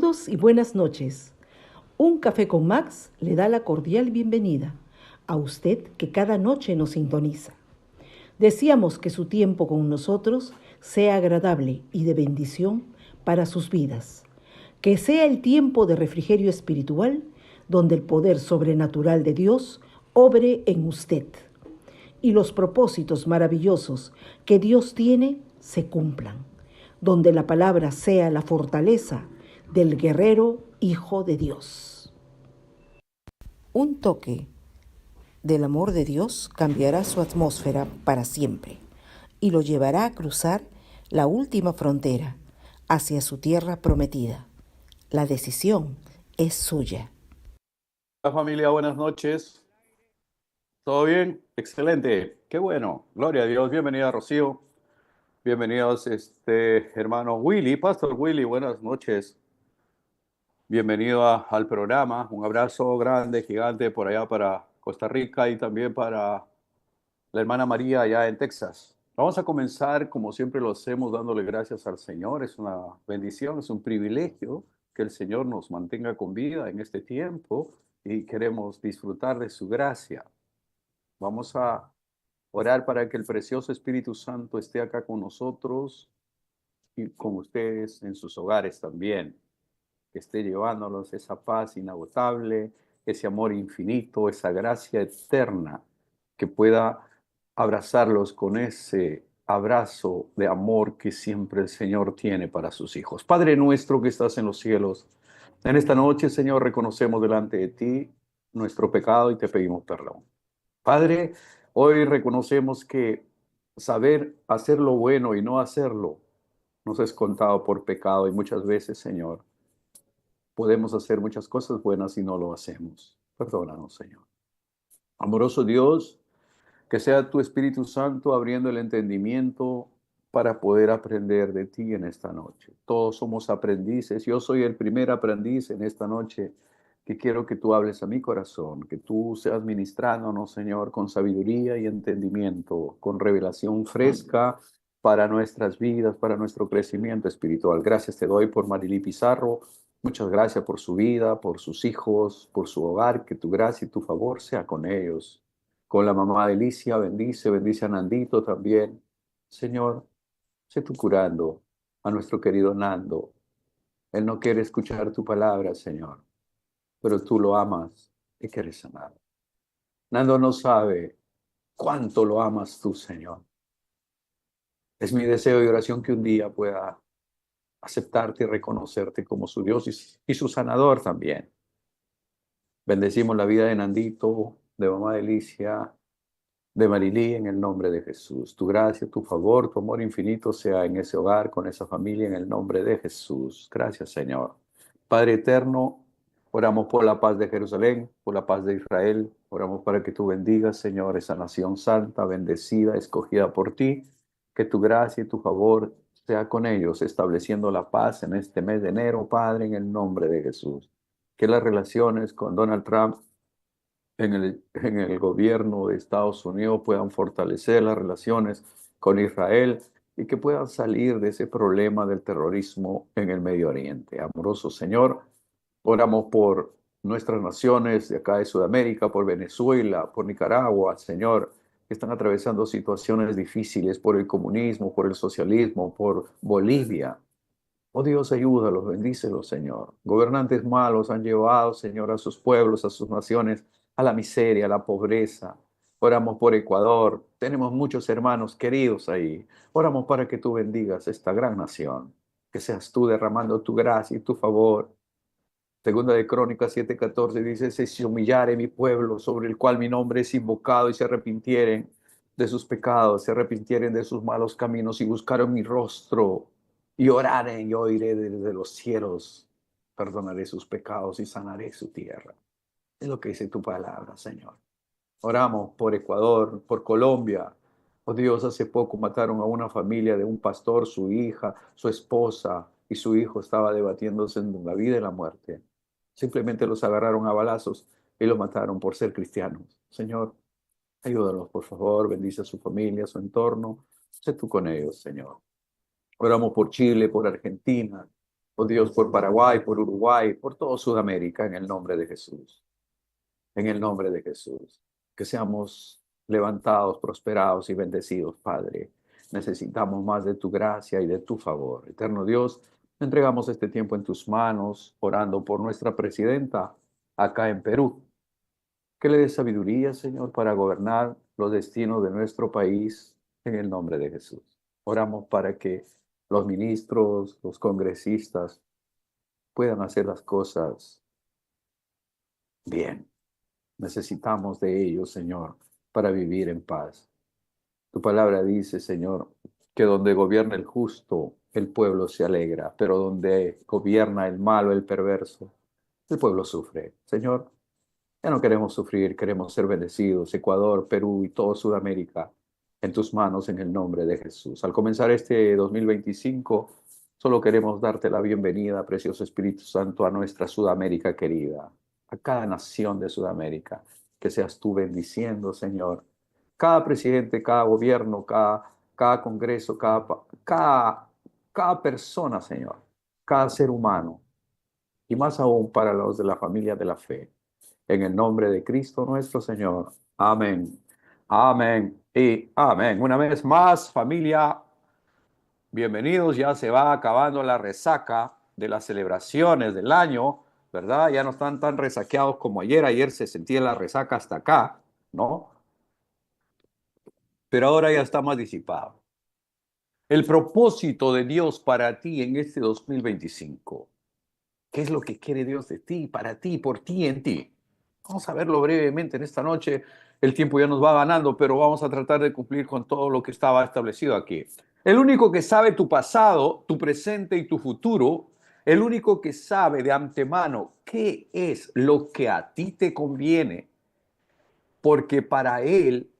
Saludos y buenas noches. Un café con Max le da la cordial bienvenida a usted que cada noche nos sintoniza. Deseamos que su tiempo con nosotros sea agradable y de bendición para sus vidas. Que sea el tiempo de refrigerio espiritual donde el poder sobrenatural de Dios obre en usted y los propósitos maravillosos que Dios tiene se cumplan, donde la palabra sea la fortaleza del guerrero Hijo de Dios. Un toque del amor de Dios cambiará su atmósfera para siempre y lo llevará a cruzar la última frontera hacia su tierra prometida. La decisión es suya. Hola familia, buenas noches. ¿Todo bien? Excelente. Qué bueno. Gloria a Dios. Bienvenida Rocío. Bienvenidos hermano Willy, Pastor Willy, buenas noches. Bienvenido al programa. Un abrazo grande, gigante por allá para Costa Rica y también para la hermana María allá en Texas. Vamos a comenzar como siempre lo hacemos dándole gracias al Señor. Es una bendición, es un privilegio que el Señor nos mantenga con vida en este tiempo y queremos disfrutar de su gracia. Vamos a orar para que el precioso Espíritu Santo esté acá con nosotros y con ustedes en sus hogares también, que esté llevándolos esa paz inagotable, ese amor infinito, esa gracia eterna, que pueda abrazarlos con ese abrazo de amor que siempre el Señor tiene para sus hijos. Padre nuestro que estás en los cielos, en esta noche, Señor, reconocemos delante de ti nuestro pecado y te pedimos perdón. Padre, hoy reconocemos que saber hacer lo bueno y no hacerlo nos es contado por pecado y muchas veces, Señor, podemos hacer muchas cosas buenas y no lo hacemos. Perdónanos, Señor. Amoroso Dios, que sea tu Espíritu Santo abriendo el entendimiento para poder aprender de ti en esta noche. Todos somos aprendices. Yo soy el primer aprendiz en esta noche que quiero que tú hables a mi corazón, que tú seas ministrándonos, Señor, con sabiduría y entendimiento, con revelación fresca para nuestras vidas, para nuestro crecimiento espiritual. Gracias te doy por Marily Pizarro. Muchas gracias por su vida, por sus hijos, por su hogar. Que tu gracia y tu favor sea con ellos. Con la mamá de Alicia, bendice a Nandito también. Señor, sé tú curando a nuestro querido Nando. Él no quiere escuchar tu palabra, Señor, pero tú lo amas y quieres sanar. Nando no sabe cuánto lo amas tú, Señor. Es mi deseo y oración que un día pueda aceptarte y reconocerte como su Dios y su sanador también. Bendecimos la vida de Nandito, de mamá de Alicia, de Marily, en el nombre de Jesús. Tu gracia, tu favor, tu amor infinito sea en ese hogar, con esa familia, en el nombre de Jesús. Gracias, Señor. Padre eterno, oramos por la paz de Jerusalén, por la paz de Israel. Oramos para que tú bendigas, Señor, esa nación santa, bendecida, escogida por ti. Que tu gracia y tu favor sea con ellos, estableciendo la paz en este mes de enero, Padre, en el nombre de Jesús. Que las relaciones con Donald Trump en el gobierno de Estados Unidos puedan fortalecer las relaciones con Israel y que puedan salir de ese problema del terrorismo en el Medio Oriente. Amoroso Señor, oramos por nuestras naciones de acá de Sudamérica, por Venezuela, por Nicaragua, Señor, que están atravesando situaciones difíciles por el comunismo, por el socialismo, por Bolivia. Oh Dios, ayúdalos, bendícelos, Señor. Gobernantes malos han llevado, Señor, a sus pueblos, a sus naciones, a la miseria, a la pobreza. Oramos por Ecuador. Tenemos muchos hermanos queridos ahí. Oramos para que tú bendigas esta gran nación. Que seas tú derramando tu gracia y tu favor. Segunda de Crónicas 7:14 dice: si se humillare mi pueblo, sobre el cual mi nombre es invocado, y se arrepintieren de sus pecados, se arrepintieren de sus malos caminos, y buscaron mi rostro, y oraren, yo oiré desde los cielos, perdonaré sus pecados y sanaré su tierra. Es lo que dice tu palabra, Señor. Oramos por Ecuador, por Colombia. Oh Dios, hace poco mataron a una familia de un pastor, su hija, su esposa y su hijo estaba debatiéndose en la vida y la muerte. Simplemente los agarraron a balazos y los mataron por ser cristianos. Señor, ayúdalos, por favor, bendice a su familia, a su entorno. Sé tú con ellos, Señor. Oramos por Chile, por Argentina. Oh Dios, por Paraguay, por Uruguay, por toda Sudamérica, en el nombre de Jesús. En el nombre de Jesús. Que seamos levantados, prosperados y bendecidos, Padre. Necesitamos más de tu gracia y de tu favor. Eterno Dios, entregamos este tiempo en tus manos, orando por nuestra presidenta acá en Perú. Que le dé sabiduría, Señor, para gobernar los destinos de nuestro país en el nombre de Jesús. Oramos para que los ministros, los congresistas puedan hacer las cosas bien. Necesitamos de ellos, Señor, para vivir en paz. Tu palabra dice, Señor, que donde gobierna el justo, el pueblo se alegra, pero donde gobierna el malo, el perverso, el pueblo sufre. Señor, ya no queremos sufrir, queremos ser bendecidos. Ecuador, Perú y toda Sudamérica, en tus manos, en el nombre de Jesús. Al comenzar este 2025, solo queremos darte la bienvenida, precioso Espíritu Santo, a nuestra Sudamérica querida, a cada nación de Sudamérica. Que seas tú bendiciendo, Señor. Cada presidente, cada gobierno, cada congreso, cada persona, Señor. Cada ser humano. Y más aún para los de la familia de la fe. En el nombre de Cristo nuestro Señor. Amén. Amén y amén. Una vez más, familia, bienvenidos. Ya se va acabando la resaca de las celebraciones del año, ¿verdad? Ya no están tan resaqueados como ayer. Ayer se sentía la resaca hasta acá, ¿no? Pero ahora ya está más disipado. El propósito de Dios para ti en este 2025. ¿Qué es lo que quiere Dios de ti, para ti, por ti, en ti? Vamos a verlo brevemente en esta noche. El tiempo ya nos va ganando, pero vamos a tratar de cumplir con todo lo que estaba establecido aquí. El único que sabe tu pasado, tu presente y tu futuro, el único que sabe de antemano qué es lo que a ti te conviene, porque para él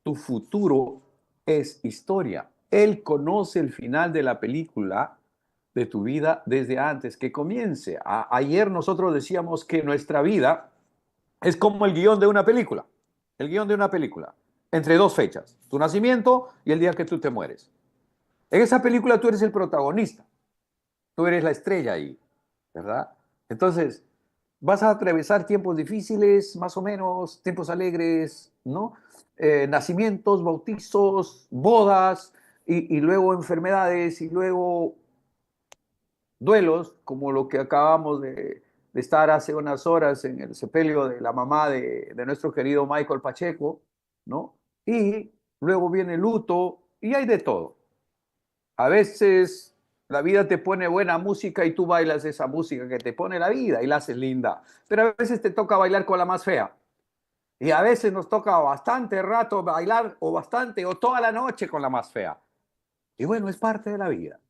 tu futuro es historia. Él conoce el final de la película de tu vida desde antes que comience. Ayer nosotros decíamos que nuestra vida es como el guión de una película. El guión de una película. Entre dos fechas. Tu nacimiento y el día que tú te mueres. En esa película tú eres el protagonista. Tú eres la estrella ahí, ¿verdad? Entonces, vas a atravesar tiempos difíciles, más o menos, tiempos alegres, ¿no? Nacimientos, bautizos, bodas, y luego enfermedades, y luego duelos, como lo que acabamos de estar hace unas horas en el sepelio de la mamá de nuestro querido Michael Pacheco, ¿no? Y luego viene el luto, y hay de todo. A veces la vida te pone buena música y tú bailas esa música que te pone la vida y la haces linda. Pero a veces te toca bailar con la más fea. Y a veces nos toca bastante rato bailar o bastante o toda la noche con la más fea. Y bueno, es parte de la vida.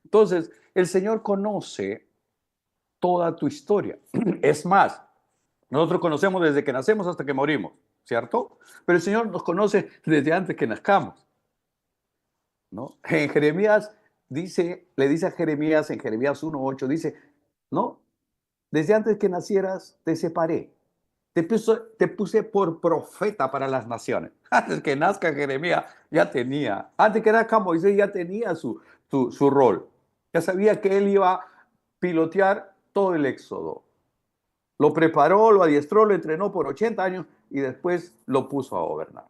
Entonces, el Señor conoce toda tu historia. Es más, nosotros conocemos desde que nacemos hasta que morimos, ¿cierto? Pero el Señor nos conoce desde antes que nazcamos. ¿No? En Jeremías dice, le dice a Jeremías en Jeremías 1:8, dice, ¿no? Desde antes que nacieras te separé, te puse por profeta para las naciones. Antes que nazca Jeremías ya tenía, antes que nazca Moisés ya tenía su rol. Ya sabía que él iba a pilotear todo el éxodo. Lo preparó, lo adiestró, lo entrenó por 80 años y después lo puso a gobernar.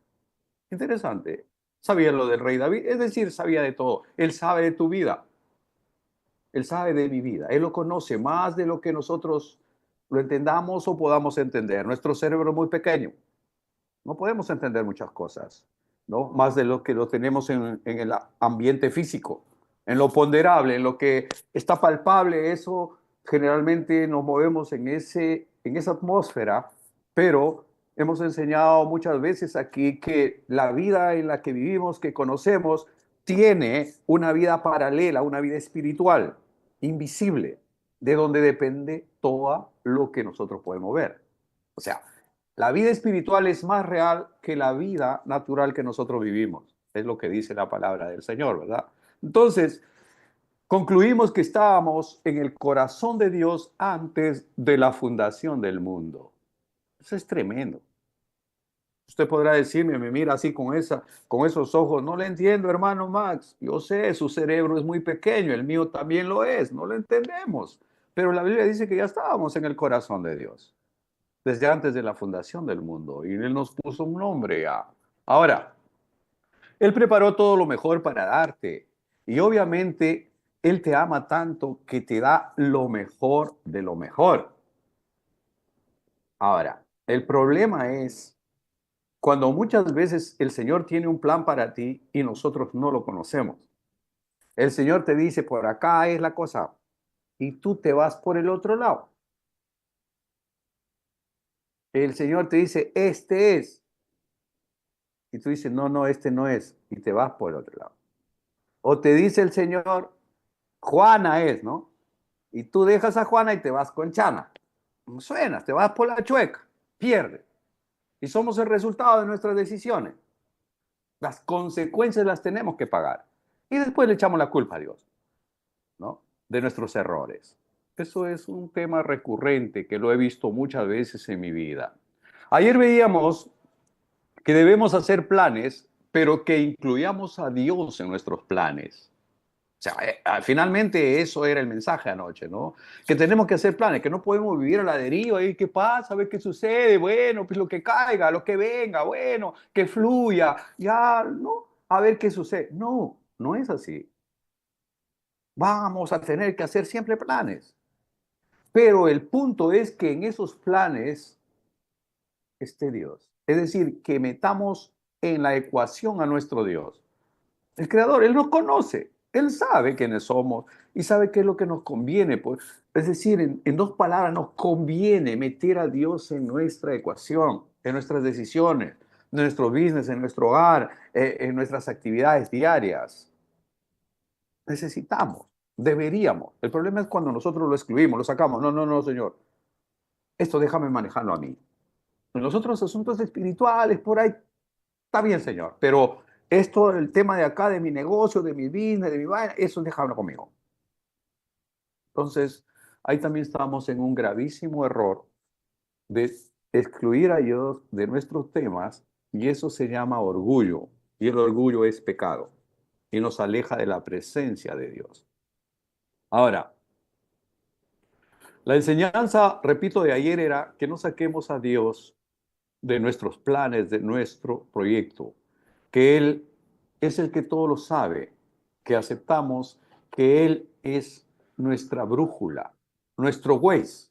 Interesante. Sabía lo del rey David, es decir, sabía de todo. Él sabe de tu vida, él sabe de mi vida, él lo conoce más de lo que nosotros lo entendamos o podamos entender. Nuestro cerebro es muy pequeño, no podemos entender muchas cosas, ¿no? Más de lo que lo tenemos en el ambiente físico, en lo ponderable, en lo que está palpable, eso generalmente nos movemos en esa atmósfera, pero hemos enseñado muchas veces aquí que la vida en la que vivimos, que conocemos, tiene una vida paralela, una vida espiritual, invisible, de donde depende todo lo que nosotros podemos ver. O sea, la vida espiritual es más real que la vida natural que nosotros vivimos. Es lo que dice la palabra del Señor, ¿verdad? Entonces, concluimos que estábamos en el corazón de Dios antes de la fundación del mundo. Eso es tremendo. Usted podrá decirme, me mira así con esos ojos, no le entiendo, hermano Max. Yo sé, su cerebro es muy pequeño, el mío también lo es, no lo entendemos. Pero la Biblia dice que ya estábamos en el corazón de Dios, desde antes de la fundación del mundo, y Él nos puso un nombre ya. Ahora, Él preparó todo lo mejor para darte, y obviamente Él te ama tanto que te da lo mejor de lo mejor. Ahora, el problema es cuando muchas veces el Señor tiene un plan para ti y nosotros no lo conocemos. El Señor te dice, por acá es la cosa, y tú te vas por el otro lado. El Señor te dice, este es, y tú dices, no, no, este no es, y te vas por el otro lado. O te dice el Señor, Juana es, ¿no? Y tú dejas a Juana y te vas con Chana. Suenas, te vas por la chueca, pierdes. Y somos el resultado de nuestras decisiones. Las consecuencias las tenemos que pagar. Y después le echamos la culpa a Dios, ¿no? De nuestros errores. Eso es un tema recurrente que lo he visto muchas veces en mi vida. Ayer veíamos que debemos hacer planes, pero que incluyamos a Dios en nuestros planes. O sea, finalmente eso era el mensaje anoche, ¿no? Que tenemos que hacer planes, que no podemos vivir a la deriva y qué pasa, a ver qué sucede, bueno, pues lo que caiga, lo que venga, bueno, que fluya, ya, ¿no? A ver qué sucede. No, no es así. Vamos a tener que hacer siempre planes. Pero el punto es que en esos planes esté Dios. Es decir, que metamos en la ecuación a nuestro Dios. El creador, Él nos conoce, Él sabe quiénes somos y sabe qué es lo que nos conviene. Pues. Es decir, en dos palabras, nos conviene meter a Dios en nuestra ecuación, en nuestras decisiones, en nuestro business, en nuestro hogar, en nuestras actividades diarias. Necesitamos, deberíamos. El problema es cuando nosotros lo excluimos, lo sacamos. No, no, no, Señor. Esto déjame manejarlo a mí. En los otros asuntos espirituales, por ahí, está bien, Señor. Pero esto, el tema de acá, de mi negocio, de mi business, de mi vaina, eso déjalo conmigo. Entonces, ahí también estamos en un gravísimo error de excluir a Dios de nuestros temas y eso se llama orgullo. Y el orgullo es pecado y nos aleja de la presencia de Dios. Ahora, la enseñanza, repito, de ayer era que no saquemos a Dios de nuestros planes, de nuestro proyecto, que Él es el que todo lo sabe, que aceptamos que Él es nuestra brújula, nuestro Waze,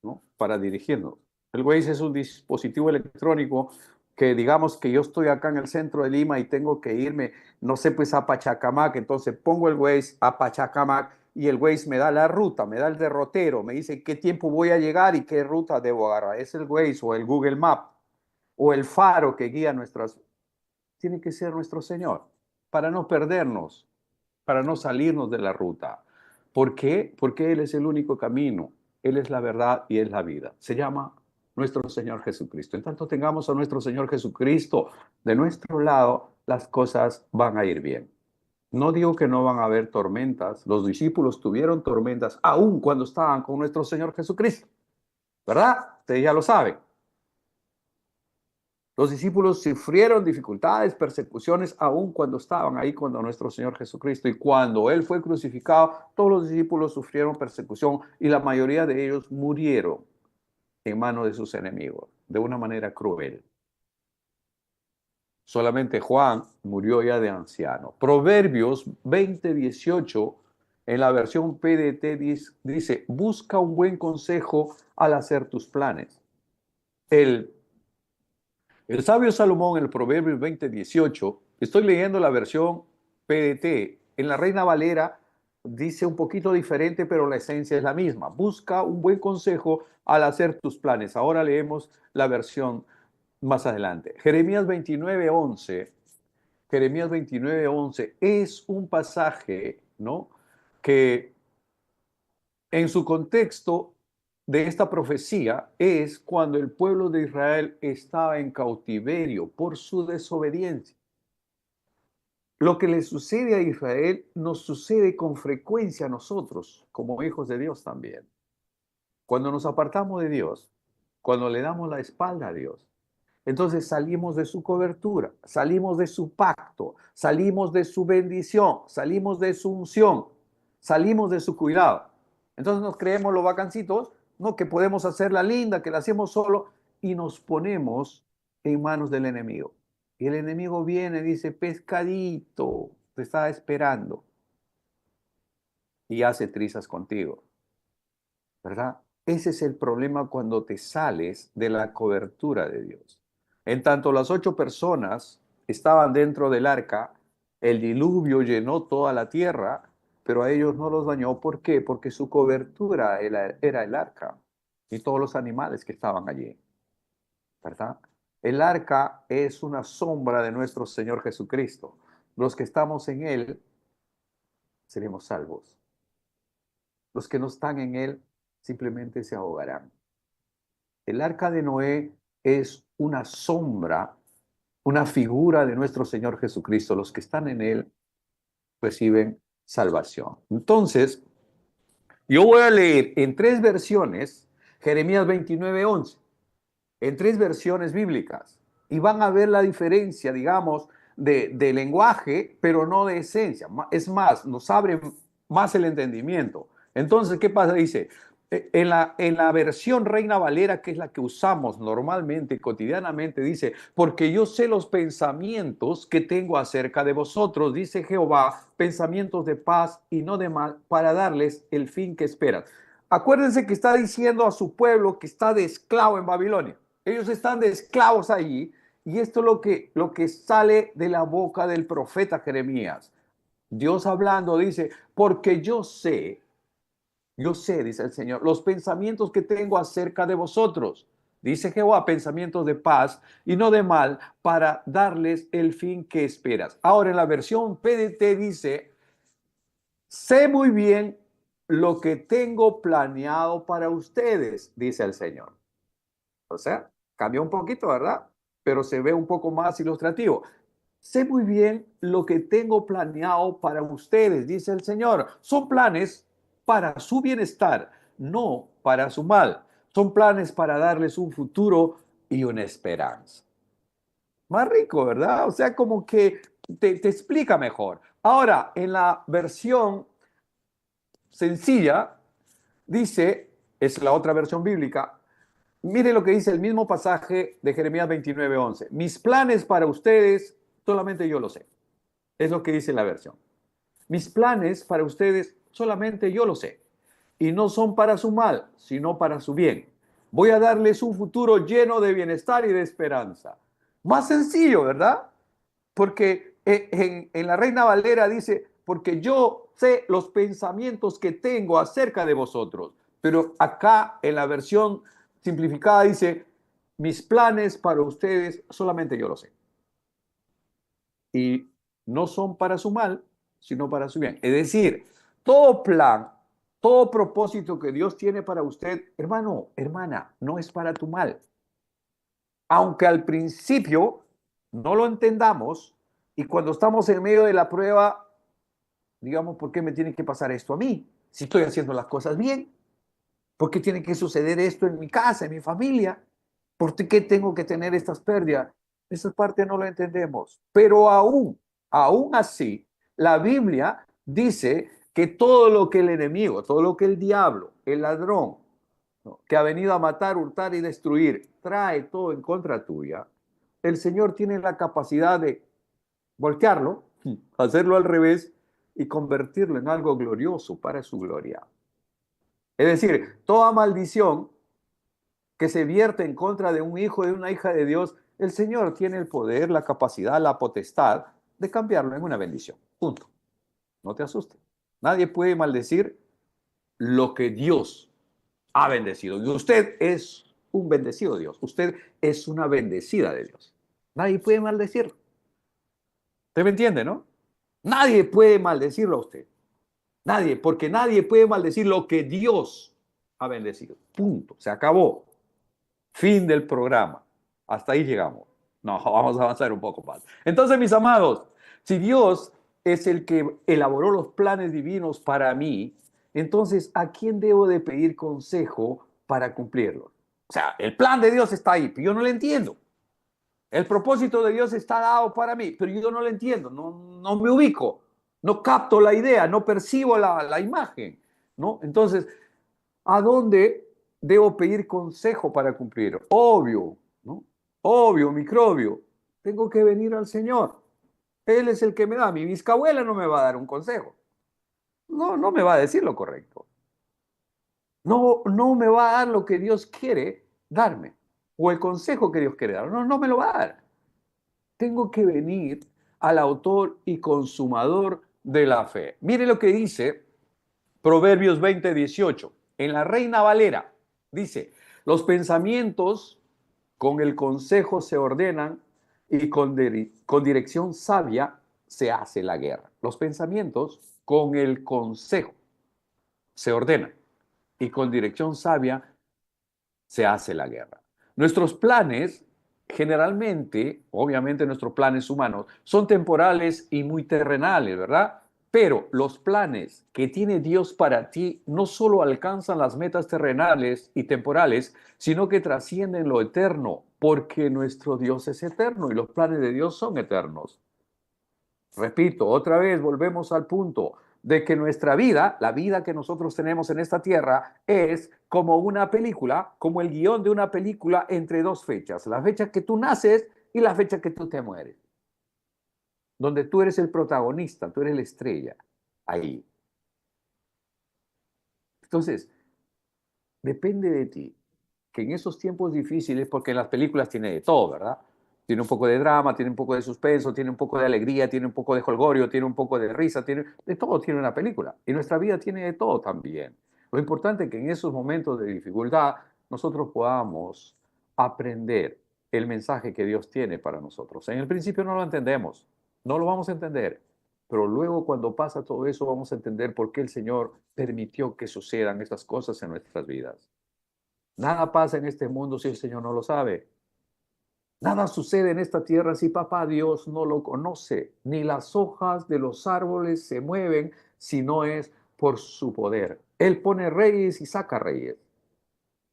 ¿no? Para dirigirnos. El Waze es un dispositivo electrónico que digamos que yo estoy acá en el centro de Lima y tengo que irme, no sé, pues a Pachacamac, entonces pongo el Waze a Pachacamac y el Waze me da la ruta, me da el derrotero, me dice qué tiempo voy a llegar y qué ruta debo agarrar. Es el Waze o el Google Map o el faro que guía nuestras... Tiene que ser nuestro Señor, para no perdernos, para no salirnos de la ruta. ¿Por qué? Porque Él es el único camino, Él es la verdad y es la vida. Se llama nuestro Señor Jesucristo. En tanto tengamos a nuestro Señor Jesucristo de nuestro lado, las cosas van a ir bien. No digo que no van a haber tormentas. Los discípulos tuvieron tormentas aún cuando estaban con nuestro Señor Jesucristo. ¿Verdad? Ustedes ya lo saben. Los discípulos sufrieron dificultades, persecuciones, aún cuando estaban ahí con nuestro Señor Jesucristo. Y cuando Él fue crucificado, todos los discípulos sufrieron persecución y la mayoría de ellos murieron en manos de sus enemigos, de una manera cruel. Solamente Juan murió ya de anciano. Proverbios 20:18, en la versión PDT, dice, busca un buen consejo al hacer tus planes. El sabio Salomón en el Proverbios 20:18, estoy leyendo la versión PDT, en la Reina Valera dice un poquito diferente, pero la esencia es la misma. Busca un buen consejo al hacer tus planes. Ahora leemos la versión más adelante. Jeremías 29:11 es un pasaje, ¿no? Que en su contexto de esta profecía es cuando el pueblo de Israel estaba en cautiverio por su desobediencia. Lo que le sucede a Israel nos sucede con frecuencia a nosotros como hijos de Dios también. Cuando nos apartamos de Dios, cuando le damos la espalda a Dios, Entonces salimos de su cobertura, salimos de su pacto, salimos de su bendición, salimos de su unción, salimos de su cuidado. Entonces nos creemos los bacancitos, no que podemos hacer la linda, que la hacemos solo, y nos ponemos en manos del enemigo. Y el enemigo viene y dice, pescadito, te estaba esperando. Y hace trizas contigo, ¿verdad? Ese es el problema cuando te sales de la cobertura de Dios. En tanto las 8 personas estaban dentro del arca, el diluvio llenó toda la tierra, pero a ellos no los dañó. ¿Por qué? Porque su cobertura era el arca y todos los animales que estaban allí, ¿verdad? El arca es una sombra de nuestro Señor Jesucristo. Los que estamos en Él seremos salvos. Los que no están en Él simplemente se ahogarán. El arca de Noé es una sombra, una figura de nuestro Señor Jesucristo. Los que están en Él reciben salvación. Entonces, yo voy a leer en 3 versiones Jeremías 29:11, en 3 versiones bíblicas, y van a ver la diferencia, digamos, de lenguaje, pero no de esencia. Es más, nos abre más el entendimiento. Entonces, ¿qué pasa? Dice, en la versión Reina Valera, que es la que usamos normalmente, cotidianamente, dice, porque yo sé los pensamientos que tengo acerca de vosotros, dice Jehová, pensamientos de paz y no de mal, para darles el fin que esperan. Acuérdense que está diciendo a su pueblo que está de esclavo en Babilonia. Ellos están de esclavos allí, y esto es lo que sale de la boca del profeta Jeremías. Dios hablando dice, porque yo sé, dice el Señor, los pensamientos que tengo acerca de vosotros, dice Jehová, pensamientos de paz y no de mal, para darles el fin que esperas. Ahora en la versión PDT dice, sé muy bien lo que tengo planeado para ustedes, dice el Señor. O sea, cambió un poquito, ¿verdad? Pero se ve un poco más ilustrativo. Sé muy bien lo que tengo planeado para ustedes, dice el Señor. Son planes para su bienestar, no para su mal. Son planes para darles un futuro y una esperanza. Más rico, ¿verdad? O sea, como que te explica mejor. Ahora, en la versión sencilla, dice, es la otra versión bíblica, mire lo que dice el mismo pasaje de Jeremías 29:11. Mis planes para ustedes, solamente yo lo sé. Es lo que dice la versión. Mis planes para ustedes, solamente yo lo sé. Y no son para su mal, sino para su bien. Voy a darles un futuro lleno de bienestar y de esperanza. Más sencillo, ¿verdad? Porque en la Reina Valera dice, porque yo sé los pensamientos que tengo acerca de vosotros. Pero acá en la versión simplificada dice, mis planes para ustedes solamente yo lo sé. Y no son para su mal, sino para su bien. Es decir, todo plan, todo propósito que Dios tiene para usted, hermano, hermana, no es para tu mal. Aunque al principio no lo entendamos y cuando estamos en medio de la prueba, digamos, ¿por qué me tiene que pasar esto a mí? Si estoy haciendo las cosas bien, ¿por qué tiene que suceder esto en mi casa, en mi familia? ¿Por qué tengo que tener estas pérdidas? Esa parte no lo entendemos. Pero aún así, la Biblia dice que todo lo que el enemigo, todo lo que el diablo, el ladrón, ¿no?, que ha venido a matar, hurtar y destruir, trae todo en contra tuya, el Señor tiene la capacidad de voltearlo, hacerlo al revés y convertirlo en algo glorioso para su gloria. Es decir, toda maldición que se vierte en contra de un hijo, de una hija de Dios, el Señor tiene el poder, la capacidad, la potestad de cambiarlo en una bendición. Punto. No te asustes. Nadie puede maldecir lo que Dios ha bendecido. Y usted es un bendecido de Dios. Usted es una bendecida de Dios. Nadie puede maldecirlo. ¿Usted me entiende, no? Nadie puede maldecirlo a usted. Nadie, porque nadie puede maldecir lo que Dios ha bendecido. Punto. Se acabó. Fin del programa. Hasta ahí llegamos. No, vamos a avanzar un poco más. Entonces, mis amados, si Dios es el que elaboró los planes divinos para mí, entonces, ¿a quién debo de pedir consejo para cumplirlos? O sea, el plan de Dios está ahí, pero yo no lo entiendo. El propósito de Dios está dado para mí, pero yo no lo entiendo, no me ubico, no capto la idea, no percibo la imagen, ¿no? Entonces, ¿a dónde debo pedir consejo para cumplir? Obvio, ¿no? Obvio, microbio. Tengo que venir al Señor. Él es el que me da. Mi bisabuela no me va a dar un consejo. No me va a decir lo correcto. No me va a dar lo que Dios quiere darme. O el consejo que Dios quiere dar. No me lo va a dar. Tengo que venir al autor y consumador de la fe. Mire lo que dice Proverbios 20:18. En la Reina Valera dice, los pensamientos con el consejo se ordenan y con dirección sabia se hace la guerra. Los pensamientos con el consejo se ordenan y con dirección sabia se hace la guerra. Nuestros planes, generalmente, obviamente nuestros planes humanos, son temporales y muy terrenales, ¿verdad? Pero los planes que tiene Dios para ti no solo alcanzan las metas terrenales y temporales, sino que trascienden lo eterno, porque nuestro Dios es eterno y los planes de Dios son eternos. Repito, otra vez volvemos al punto de que nuestra vida, la vida que nosotros tenemos en esta tierra, es como una película, como el guión de una película entre dos fechas, la fecha que tú naces y la fecha que tú te mueres, donde tú eres el protagonista, tú eres la estrella, ahí. Entonces, depende de ti, que en esos tiempos difíciles, porque en las películas tiene de todo, ¿verdad? Tiene un poco de drama, tiene un poco de suspenso, tiene un poco de alegría, tiene un poco de jolgorio, tiene un poco de risa, tiene de todo tiene una película. Y nuestra vida tiene de todo también. Lo importante es que en esos momentos de dificultad nosotros podamos aprender el mensaje que Dios tiene para nosotros. En el principio no lo entendemos, no lo vamos a entender, pero luego cuando pasa todo eso vamos a entender por qué el Señor permitió que sucedan estas cosas en nuestras vidas. Nada pasa en este mundo si el Señor no lo sabe. Nada sucede en esta tierra si papá Dios no lo conoce. Ni las hojas de los árboles se mueven si no es por su poder. Él pone reyes y saca reyes.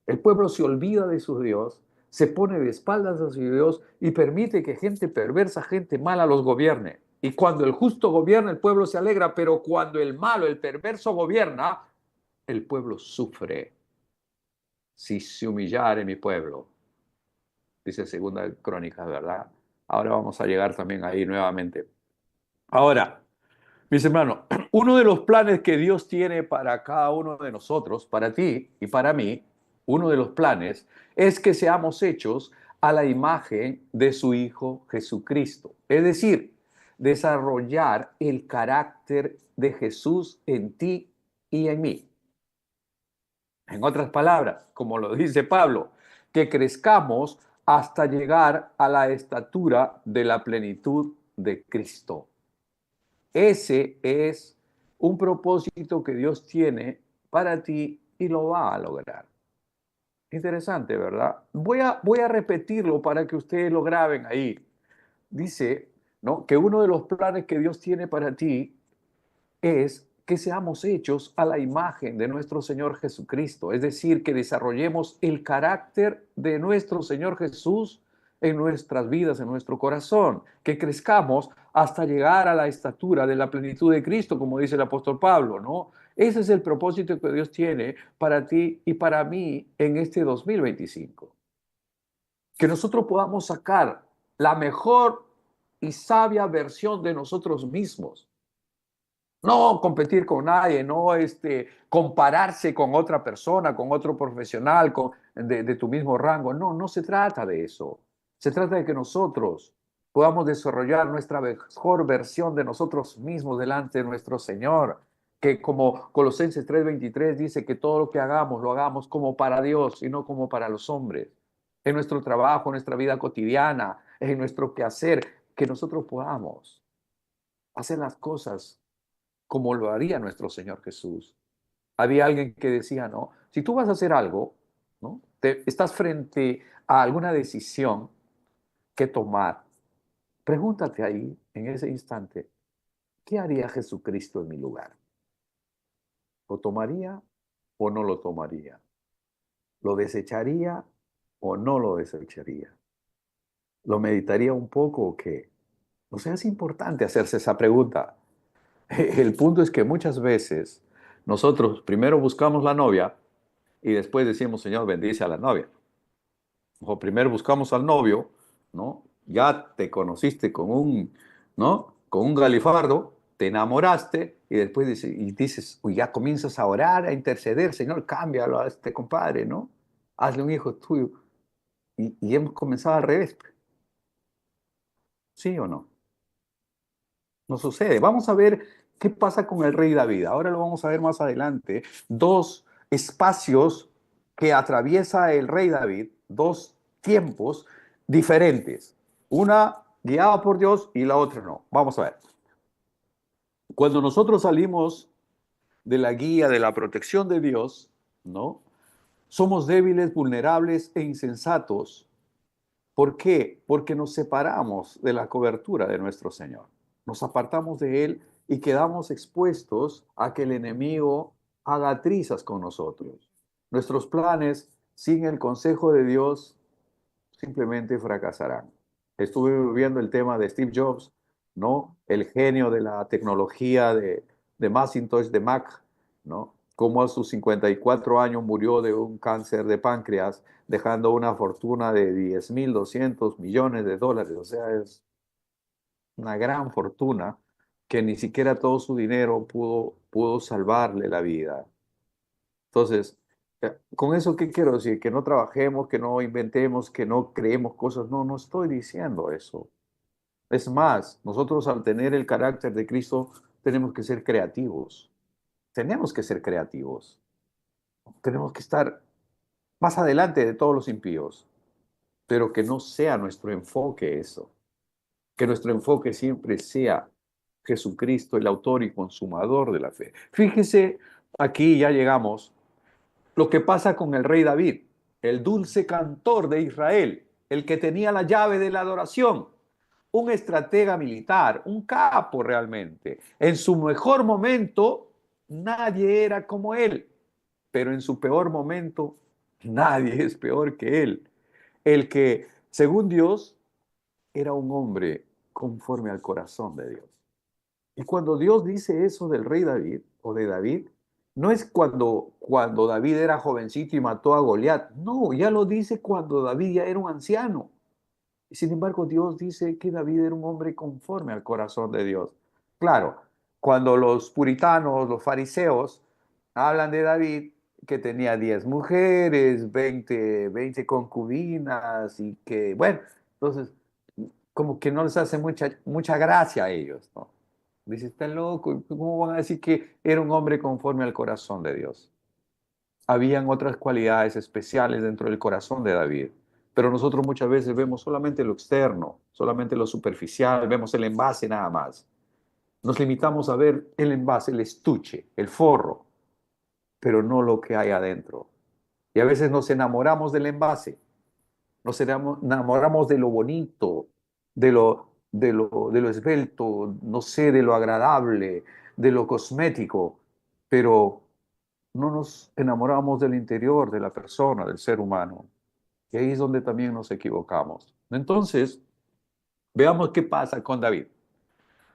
El pueblo se olvida de su Dios, se pone de espaldas a su Dios y permite que gente perversa, gente mala los gobierne. Y cuando el justo gobierna, el pueblo se alegra, pero cuando el malo, el perverso gobierna, el pueblo sufre. Si se humillare mi pueblo, dice Segunda Crónicas, ¿verdad? Ahora vamos a llegar también ahí nuevamente. Ahora, mis hermanos, uno de los planes que Dios tiene para cada uno de nosotros, para ti y para mí, uno de los planes es que seamos hechos a la imagen de su Hijo Jesucristo. Es decir, desarrollar el carácter de Jesús en ti y en mí. En otras palabras, como lo dice Pablo, que crezcamos hasta llegar a la estatura de la plenitud de Cristo. Ese es un propósito que Dios tiene para ti y lo va a lograr. Interesante, ¿verdad? Voy a repetirlo para que ustedes lo graben ahí. Dice, ¿no?, que uno de los planes que Dios tiene para ti es que seamos hechos a la imagen de nuestro Señor Jesucristo, es decir, que desarrollemos el carácter de nuestro Señor Jesús en nuestras vidas, en nuestro corazón, que crezcamos hasta llegar a la estatura de la plenitud de Cristo, como dice el apóstol Pablo, ¿no? Ese es el propósito que Dios tiene para ti y para mí en este 2025. Que nosotros podamos sacar la mejor y sabia versión de nosotros mismos, no competir con nadie, no compararse con otra persona, con otro profesional de tu mismo rango. No se trata de eso. Se trata de que nosotros podamos desarrollar nuestra mejor versión de nosotros mismos delante de nuestro Señor. Que como Colosenses 3:23 dice que todo lo que hagamos, lo hagamos como para Dios y no como para los hombres. En nuestro trabajo, en nuestra vida cotidiana, en nuestro quehacer, que nosotros podamos hacer las cosas como lo haría nuestro Señor Jesús. Había alguien que decía, ¿no? Si tú vas a hacer algo, ¿no? Estás frente a alguna decisión que tomar, pregúntate ahí, en ese instante, ¿qué haría Jesucristo en mi lugar? ¿Lo tomaría o no lo tomaría? ¿Lo desecharía o no lo desecharía? lo meditaría un poco o qué. O sea, es importante hacerse esa pregunta. El punto es que muchas veces nosotros primero buscamos la novia y después decimos, Señor, bendice a la novia. O primero buscamos al novio, ¿no? Ya te conociste con un, ¿no? Con un galifardo, te enamoraste y dices, uy, ya comienzas a orar, a interceder, Señor, cámbialo a este compadre, ¿no? Hazle un hijo tuyo. Y hemos comenzado al revés, ¿sí o no? No sucede. Vamos a ver qué pasa con el rey David. Ahora lo vamos a ver más adelante. Dos espacios que atraviesa el rey David, dos tiempos diferentes. Una guiada por Dios y la otra no. Vamos a ver. Cuando nosotros salimos de la guía, de la protección de Dios, ¿no? Somos débiles, vulnerables e insensatos. ¿Por qué? Porque nos separamos de la cobertura de nuestro Señor. Nos apartamos de Él y quedamos expuestos a que el enemigo haga trizas con nosotros. Nuestros planes, sin el consejo de Dios, simplemente fracasarán. Estuve viendo el tema de Steve Jobs, ¿no? El genio de la tecnología de Macintosh, de Mac, ¿no? Cómo a sus 54 años murió de un cáncer de páncreas, dejando una fortuna de 10.200 millones de dólares. O sea, es una gran fortuna que ni siquiera todo su dinero pudo salvarle la vida. Entonces, con eso, ¿qué quiero decir? Que no trabajemos, que no inventemos, que no creemos cosas. No, no estoy diciendo eso. Es más, nosotros al tener el carácter de Cristo tenemos que ser creativos. Tenemos que ser creativos. Tenemos que estar más adelante de todos los impíos, pero que no sea nuestro enfoque eso. Que nuestro enfoque siempre sea Jesucristo, el autor y consumador de la fe. Fíjese, aquí ya llegamos lo que pasa con el rey David, el dulce cantor de Israel, el que tenía la llave de la adoración, un estratega militar, un capo realmente. En su mejor momento, nadie era como él, pero en su peor momento, nadie es peor que él. El que, según Dios, era un hombre conforme al corazón de Dios. Y cuando Dios dice eso del rey David o de David, no es cuando David era jovencito y mató a Goliat. No, ya lo dice cuando David ya era un anciano. Sin embargo, Dios dice que David era un hombre conforme al corazón de Dios. Claro, cuando los puritanos, los fariseos, hablan de David, que tenía 10 mujeres, 20 concubinas y que, bueno, entonces, como que no les hace mucha gracia a ellos, ¿no? Dice, está loco, ¿cómo van a decir que era un hombre conforme al corazón de Dios? Habían otras cualidades especiales dentro del corazón de David, pero nosotros muchas veces vemos solamente lo externo, solamente lo superficial, vemos el envase nada más. Nos limitamos a ver el envase, el estuche, el forro, pero no lo que hay adentro. Y a veces nos enamoramos del envase, nos enamoramos de lo bonito, de lo esbelto, no sé, de lo agradable, de lo cosmético, pero no nos enamoramos del interior de la persona, del ser humano. Y ahí es donde también nos equivocamos. Entonces, veamos qué pasa con David.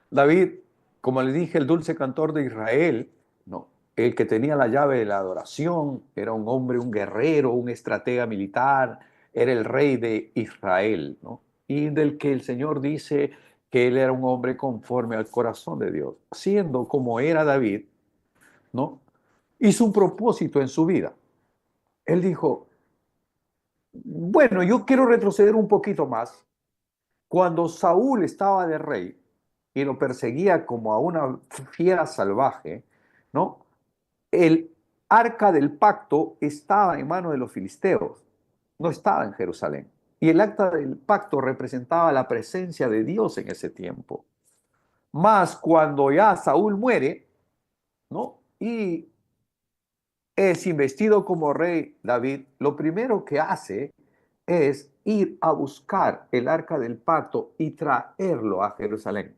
David, como le dije, el dulce cantor de Israel, no, el que tenía la llave de la adoración, era un hombre, un guerrero, un estratega militar, era el rey de Israel, ¿no? Y del que el Señor dice que él era un hombre conforme al corazón de Dios, siendo como era David, ¿no? Hizo un propósito en su vida. Él dijo, bueno, yo quiero retroceder un poquito más. Cuando Saúl estaba de rey y lo perseguía como a una fiera salvaje, ¿no? El arca del pacto estaba en manos de los filisteos, no estaba en Jerusalén. Y el acta del pacto representaba la presencia de Dios en ese tiempo. Más cuando ya Saúl muere, ¿no? Y es investido como rey David, lo primero que hace es ir a buscar el arca del pacto y traerlo a Jerusalén.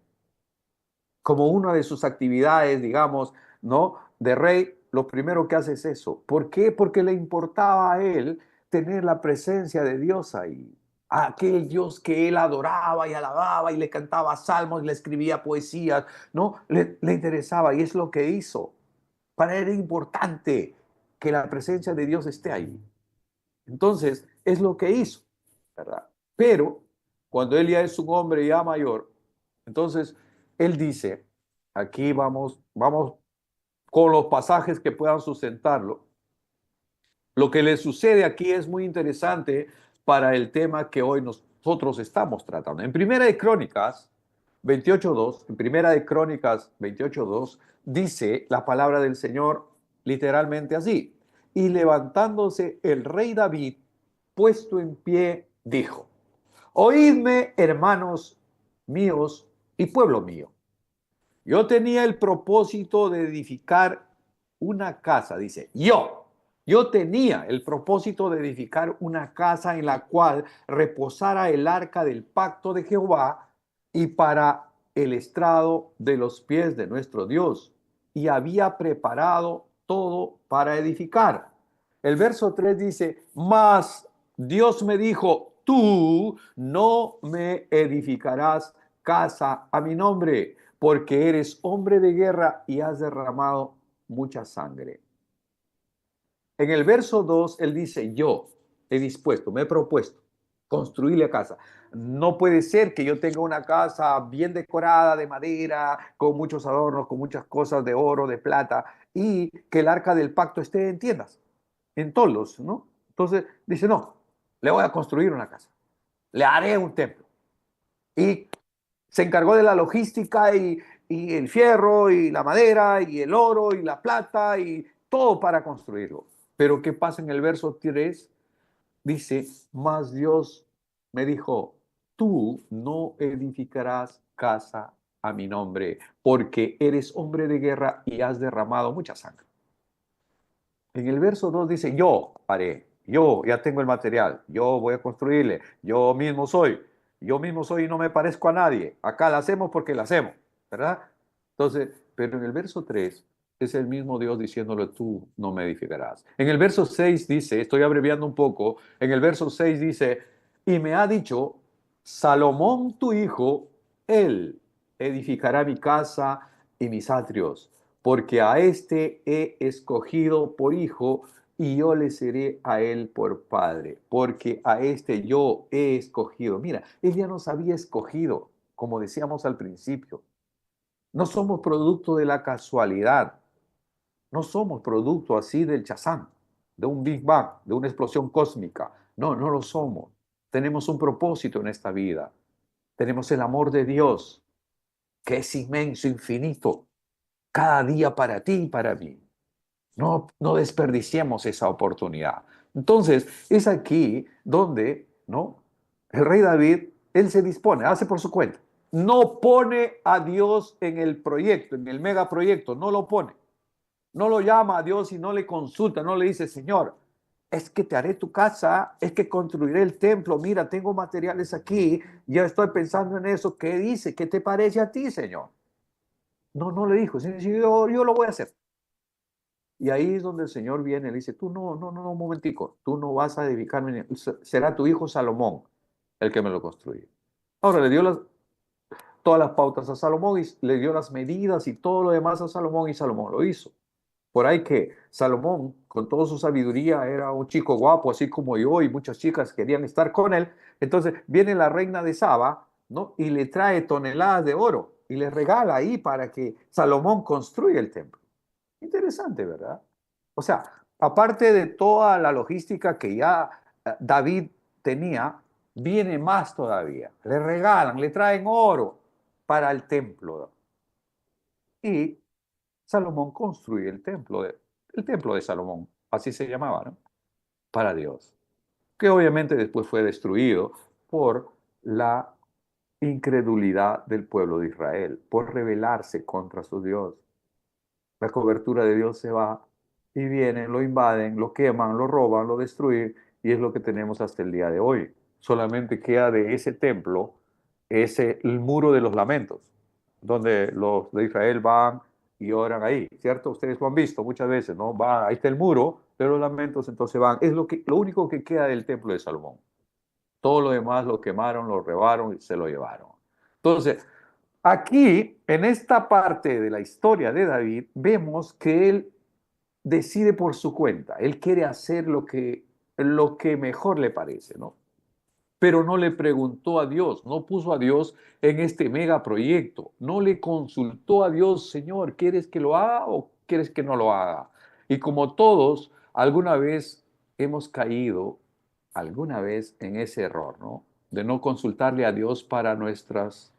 Como una de sus actividades, digamos, ¿no? De rey, lo primero que hace es eso. ¿Por qué? Porque le importaba a él tener la presencia de Dios ahí. a aquel Dios que él adoraba y alababa y le cantaba salmos y le escribía poesías, ¿no? Le interesaba y es lo que hizo. Para él era importante que la presencia de Dios esté ahí. Entonces, es lo que hizo, ¿verdad? Pero cuando él ya es un hombre ya mayor, entonces él dice, aquí vamos con los pasajes que puedan sustentarlo. Lo que le sucede aquí es muy interesante para el tema que hoy nosotros estamos tratando. En Primera de Crónicas 28:2, en Primera de Crónicas 28:2, dice la palabra del Señor literalmente así: y levantándose el rey David, puesto en pie, dijo: oídme, hermanos míos y pueblo mío. Yo tenía el propósito de edificar una casa, dice, yo tenía el propósito de edificar una casa en la cual reposara el arca del pacto de Jehová y para el estrado de los pies de nuestro Dios. Y había preparado todo para edificar. El verso 3 dice, mas Dios me dijo, tú no me edificarás casa a mi nombre, porque eres hombre de guerra y has derramado mucha sangre. En el verso 2, él dice, yo he dispuesto, me he propuesto construir la casa. No puede ser que yo tenga una casa bien decorada de madera, con muchos adornos, con muchas cosas de oro, de plata, y que el arca del pacto esté en tiendas, en tolos, ¿no? Entonces dice, no, le voy a construir una casa, le haré un templo. Y se encargó de la logística y el fierro y la madera y el oro y la plata y todo para construirlo. Pero ¿qué pasa en el verso 3? Dice, mas Dios me dijo, tú no edificarás casa a mi nombre, porque eres hombre de guerra y has derramado mucha sangre. En el verso 2 dice, yo haré, yo ya tengo el material, yo voy a construirle, yo mismo soy y no me parezco a nadie. Acá la hacemos porque la hacemos, ¿verdad? Entonces, pero en el verso 3 es el mismo Dios diciéndole, tú no me edificarás. En el verso 6 dice, estoy abreviando un poco, en el verso 6 dice, y me ha dicho, Salomón tu hijo, él edificará mi casa y mis atrios, porque a este he escogido por hijo y yo le seré a él por padre, porque a este yo he escogido. Mira, él ya nos había escogido, como decíamos al principio. No somos producto de la casualidad, no somos producto así del chazán, de un Big Bang, de una explosión cósmica. No, no lo somos. Tenemos un propósito en esta vida. Tenemos el amor de Dios, que es inmenso, infinito, cada día para ti y para mí. No desperdiciemos esa oportunidad. Entonces, es aquí donde, ¿no? El rey David, él se dispone, hace por su cuenta. No pone a Dios en el proyecto, en el megaproyecto, no lo pone. No lo llama a Dios y no le consulta, no le dice, Señor, es que te haré tu casa, es que construiré el templo, mira, tengo materiales aquí, ya estoy pensando en eso, ¿qué dice? ¿Qué te parece a ti, Señor? No, no le dijo, yo lo voy a hacer. Y ahí es donde el Señor viene y le dice, tú no, un momentico, tú no vas a edificarme, será tu hijo Salomón el que me lo construye. Ahora le dio todas las pautas a Salomón y le dio las medidas y todo lo demás a Salomón y Salomón lo hizo. Por ahí que Salomón, con toda su sabiduría, era un chico guapo, así como yo, y muchas chicas querían estar con él. Entonces viene la reina de Saba, ¿no? Y le trae toneladas de oro y le regala ahí para que Salomón construya el templo. Interesante, ¿verdad? O sea, aparte de toda la logística que ya David tenía, viene más todavía. Le regalan, le traen oro para el templo. Y Salomón construye el templo de Salomón, así se llamaba, ¿no? Para Dios, que obviamente después fue destruido por la incredulidad del pueblo de Israel, por rebelarse contra su Dios. La cobertura de Dios se va y vienen, lo invaden, lo queman, lo roban, lo destruyen, y es lo que tenemos hasta el día de hoy. Solamente queda de ese templo el muro de los lamentos, donde los de Israel van y oran ahí, ¿cierto? Ustedes lo han visto muchas veces, ¿no? Ahí está el muro de los lamentos, entonces van. Es lo único que queda del templo de Salomón. Todo lo demás lo quemaron, lo robaron y se lo llevaron. Entonces, aquí, en esta parte de la historia de David, vemos que él decide por su cuenta. Él quiere hacer lo que mejor le parece, ¿no? Pero no le preguntó a Dios, no puso a Dios en este megaproyecto, no le consultó a Dios, Señor, ¿quieres que lo haga o quieres que no lo haga? Y como todos, alguna vez hemos caído, alguna vez en ese error, ¿no? De no consultarle a Dios para nuestras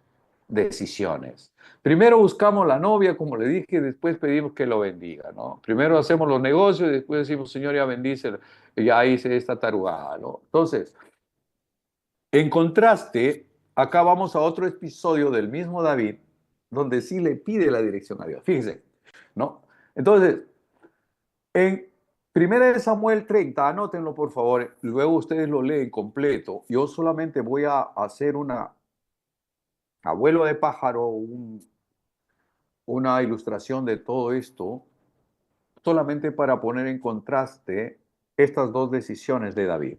decisiones. Primero buscamos la novia, como le dije, y después pedimos que lo bendiga, ¿no? Primero hacemos los negocios y después decimos, Señor, ya bendice, ya hice esta tarugada, ¿no? Entonces, en contraste, acá vamos a otro episodio del mismo David, donde sí le pide la dirección a Dios. Fíjense, ¿no? Entonces, en 1 Samuel 30, anótenlo por favor, luego ustedes lo leen completo. Yo solamente voy a hacer una abuelo de pájaro, una ilustración de todo esto, solamente para poner en contraste estas dos decisiones de David.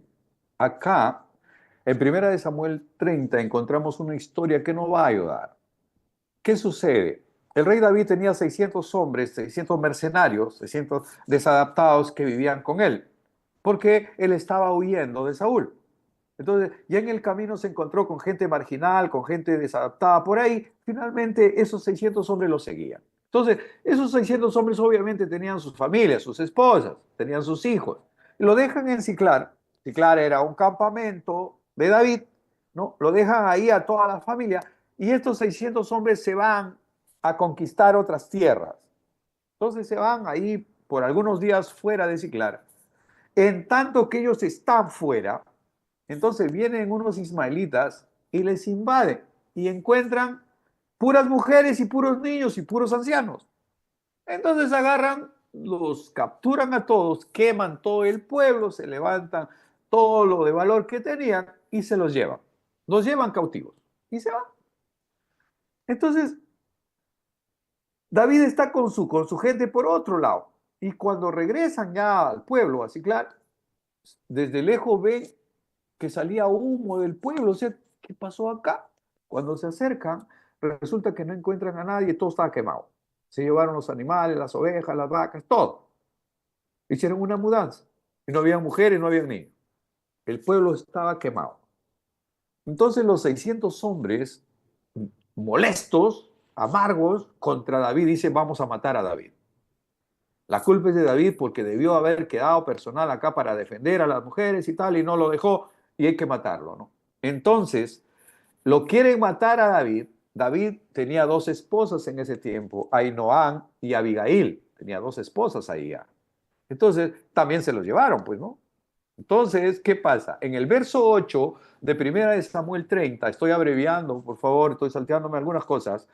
Acá, en 1 Samuel 30, encontramos una historia que nos va a ayudar. ¿Qué sucede? El rey David tenía 600 hombres, 600 mercenarios, 600 desadaptados que vivían con él, porque él estaba huyendo de Saúl. Entonces, ya en el camino se encontró con gente marginal, con gente desadaptada por ahí. Finalmente, esos 600 hombres lo seguían. Entonces, esos 600 hombres obviamente tenían sus familias, sus esposas, tenían sus hijos. Y lo dejan en Siclar. Siclar era un campamento de David, ¿no? Lo dejan ahí a toda la familia y estos 600 hombres se van a conquistar otras tierras. Entonces se van ahí por algunos días fuera de Siclar. En tanto que ellos están fuera, entonces vienen unos ismaelitas y les invaden y encuentran puras mujeres y puros niños y puros ancianos. Entonces agarran, los capturan a todos, queman todo el pueblo, se levantan todo lo de valor que tenían y se los llevan. Los llevan cautivos y se van. Entonces, David está con su gente por otro lado. Y cuando regresan ya al pueblo, así claro, desde lejos ven que salía humo del pueblo. O sea, ¿qué pasó acá? Cuando se acercan, resulta que no encuentran a nadie, todo estaba quemado. Se llevaron los animales, las ovejas, las vacas, todo. Hicieron una mudanza. Y no había mujeres, no había niños. El pueblo estaba quemado. Entonces los 600 hombres, molestos, amargos, contra David, dicen, vamos a matar a David. La culpa es de David porque debió haber quedado personal acá para defender a las mujeres y tal, y no lo dejó, y hay que matarlo, ¿no? Entonces, lo quieren matar a David. David tenía dos esposas en ese tiempo, Ainoam y Abigail. Tenía dos esposas ahí ya. Entonces, también se los llevaron, pues, ¿no? Entonces, ¿qué pasa? En el verso 8 de 1 Samuel 30, estoy abreviando, por favor, estoy salteándome algunas cosas,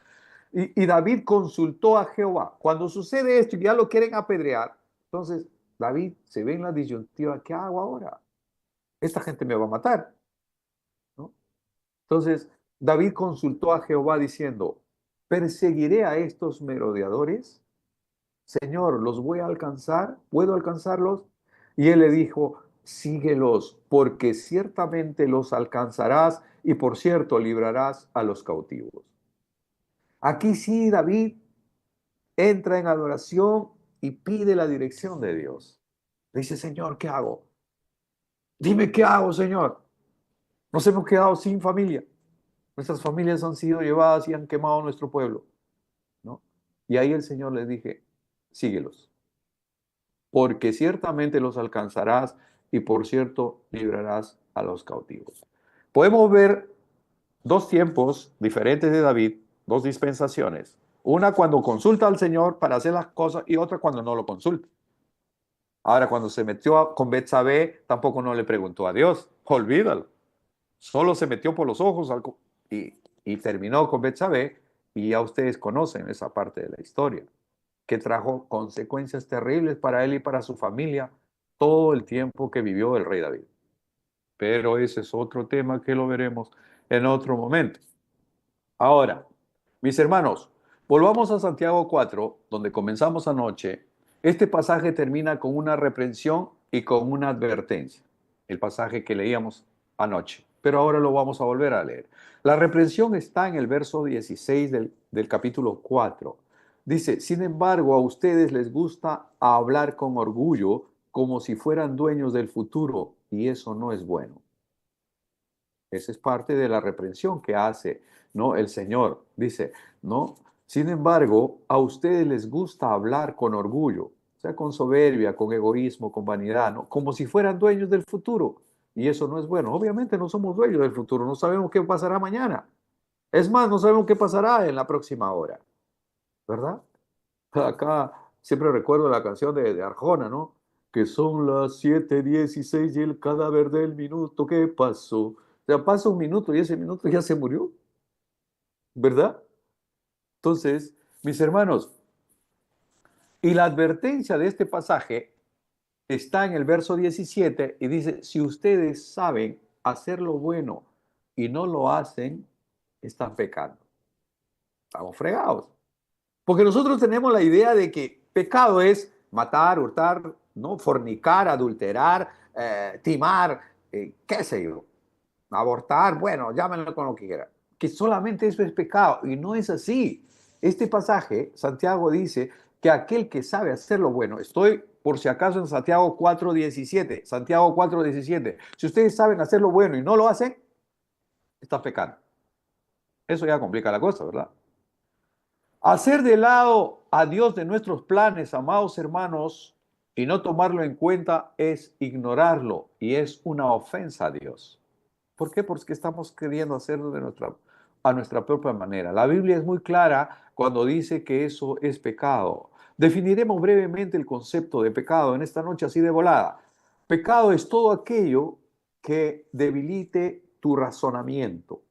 y David consultó a Jehová. Cuando sucede esto y ya lo quieren apedrear, entonces David se ve en la disyuntiva, ¿qué hago ahora? Esta gente me va a matar, ¿no? Entonces David consultó a Jehová diciendo, ¿perseguiré a estos merodeadores? Señor, ¿los voy a alcanzar? ¿Puedo alcanzarlos? Y él le dijo, síguelos, porque ciertamente los alcanzarás y por cierto librarás a los cautivos. Aquí sí, David entra en adoración y pide la dirección de Dios. Dice, Señor, ¿qué hago? Dime qué hago, Señor. Nos hemos quedado sin familia. Nuestras familias han sido llevadas y han quemado nuestro pueblo, ¿no? Y ahí el Señor les dije, síguelos, porque ciertamente los alcanzarás y por cierto librarás a los cautivos. Podemos ver dos tiempos diferentes de David, dos dispensaciones. Una cuando consulta al Señor para hacer las cosas y otra cuando no lo consulta. Ahora, cuando se metió con Betsabé, tampoco no le preguntó a Dios. Olvídalo. Solo se metió por los ojos y terminó con Betsabé. Y ya ustedes conocen esa parte de la historia, que trajo consecuencias terribles para él y para su familia todo el tiempo que vivió el rey David. Pero ese es otro tema que lo veremos en otro momento. Ahora, mis hermanos, volvamos a Santiago 4, donde comenzamos anoche. Este pasaje termina con una reprensión y con una advertencia, el pasaje que leíamos anoche. pero ahora lo vamos a volver a leer. La reprensión está en el verso 16 del capítulo 4. Dice, sin embargo, a ustedes les gusta hablar con orgullo como si fueran dueños del futuro, y eso no es bueno. Esa es parte de la reprensión que hace, ¿no? El Señor dice, ¿no? Sin embargo, a ustedes les gusta hablar con orgullo, o sea, con soberbia, con egoísmo, con vanidad, ¿no? Como si fueran dueños del futuro. Y eso no es bueno. Obviamente no somos dueños del futuro, no sabemos qué pasará mañana. Es más, no sabemos qué pasará en la próxima hora, ¿verdad? Acá siempre recuerdo la canción de Arjona, ¿no? Que son las 7:16 y el cadáver del minuto que pasó. O sea, pasa un minuto y ese minuto ya se murió, ¿verdad? Entonces, mis hermanos, y la advertencia de este pasaje está en el verso 17 y dice, si ustedes saben hacer lo bueno y no lo hacen, están pecando. Estamos fregados. Porque nosotros tenemos la idea de que pecado es matar, hurtar, ¿no? Fornicar, adulterar, timar, qué sé yo, abortar, bueno, llámenlo con lo que quiera. Que solamente eso es pecado y no es así. Este pasaje, Santiago dice que aquel que sabe hacer lo bueno, estoy por si acaso en Santiago 4:17, Santiago 4:17, si ustedes saben hacer lo bueno y no lo hacen, están pecando. Eso ya complica la cosa, ¿verdad? Hacer de lado a Dios de nuestros planes, amados hermanos, y no tomarlo en cuenta es ignorarlo y es una ofensa a Dios. ¿Por qué? Porque estamos queriendo hacerlo a nuestra propia manera. La Biblia es muy clara cuando dice que eso es pecado. Definiremos brevemente el concepto de pecado en esta noche así de volada. Pecado es todo aquello que debilite tu razonamiento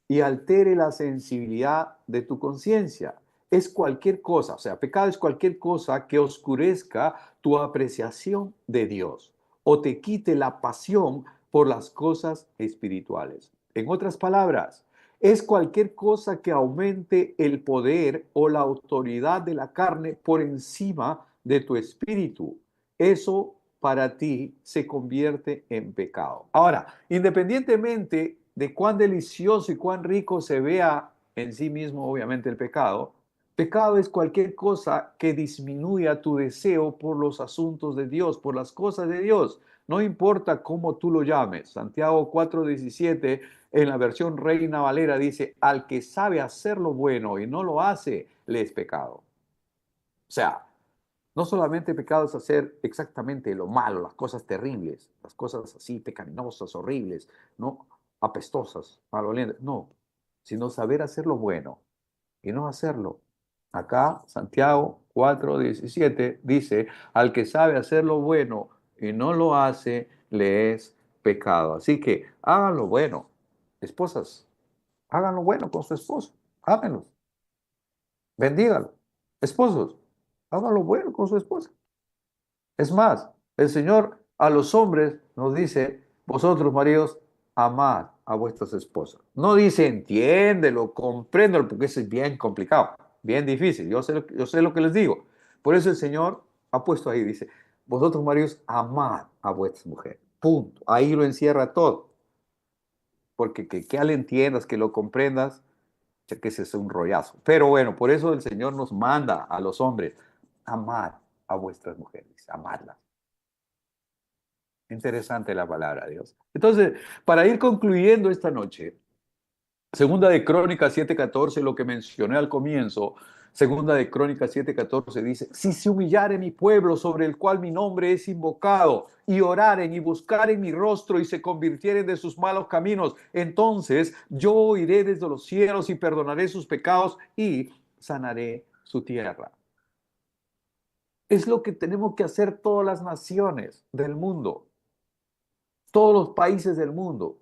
y altere la sensibilidad de tu conciencia. Es cualquier cosa, o sea, pecado es cualquier cosa que oscurezca tu apreciación de Dios o te quite la pasión por las cosas espirituales. En otras palabras, es cualquier cosa que aumente el poder o la autoridad de la carne por encima de tu espíritu. Eso para ti se convierte en pecado. Ahora, independientemente de cuán delicioso y cuán rico se vea en sí mismo, obviamente, el pecado, pecado es cualquier cosa que disminuya tu deseo por los asuntos de Dios, por las cosas de Dios. No importa cómo tú lo llames. Santiago 4:17 en la versión Reina Valera dice, al que sabe hacer lo bueno y no lo hace, le es pecado. O sea, no solamente pecado es hacer exactamente lo malo, las cosas terribles, las cosas así pecaminosas, horribles, no apestosas, malolientes, no, sino saber hacer lo bueno y no hacerlo. Acá, Santiago 4:17 dice, al que sabe hacer lo bueno y no lo hace, le es pecado. Así que hagan lo bueno, esposas, hagan lo bueno con su esposo, ámenlos, bendígalo. Esposos, hagan lo bueno con su esposa. Es más, el Señor a los hombres nos dice, vosotros maridos, amad a vuestras esposas. No dice entiéndelo, compréndelo, porque eso es bien complicado, bien difícil. Yo sé lo que les digo. Por eso el Señor ha puesto ahí, dice, vosotros maridos, amad a vuestras mujeres. Punto. Ahí lo encierra todo. Porque que le entiendas, que lo comprendas, ya que ese es un rollazo. Pero bueno, por eso el Señor nos manda a los hombres, amad a vuestras mujeres, amadlas. Interesante la palabra, Dios. Entonces, para ir concluyendo esta noche, Segunda de Crónicas 7:14, lo que mencioné al comienzo, Segunda de Crónicas 7:14 dice, si se humillare mi pueblo sobre el cual mi nombre es invocado, y oraren y buscaren mi rostro y se convirtieren de sus malos caminos, entonces yo oiré desde los cielos y perdonaré sus pecados y sanaré su tierra. Es lo que tenemos que hacer todas las naciones del mundo, todos los países del mundo.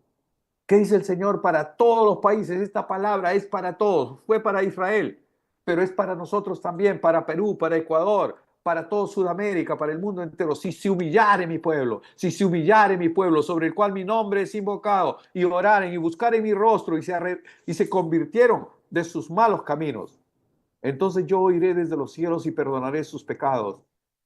¿Qué dice el Señor para todos los países? Esta palabra es para todos. Fue para Israel, pero es para nosotros también, para Perú, para Ecuador, para todo Sudamérica, para el mundo entero. Si se humillare mi pueblo, si se humillare mi pueblo, sobre el cual mi nombre es invocado, y oraren y buscaren mi rostro y se convirtieron de sus malos caminos, entonces yo iré desde los cielos y perdonaré sus pecados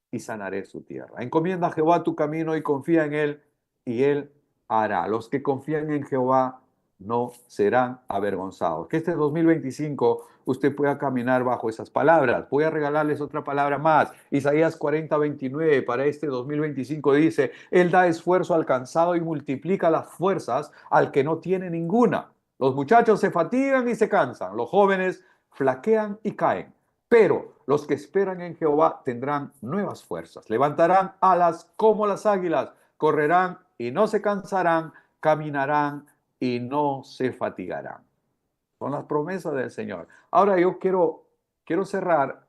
y sanaré su tierra. Encomienda a Jehová tu camino y confía en él, y él hará. Los que confían en Jehová no serán avergonzados. Que este 2025 usted pueda caminar bajo esas palabras. Voy a regalarles otra palabra más. Isaías 40:29 para este 2025 dice: Él da esfuerzo al cansado y multiplica las fuerzas al que no tiene ninguna. Los muchachos se fatigan y se cansan, los jóvenes flaquean y caen. Pero los que esperan en Jehová tendrán nuevas fuerzas, levantarán alas como las águilas, correrán y no se cansarán, caminarán y no se fatigarán. Son las promesas del Señor. Ahora yo quiero cerrar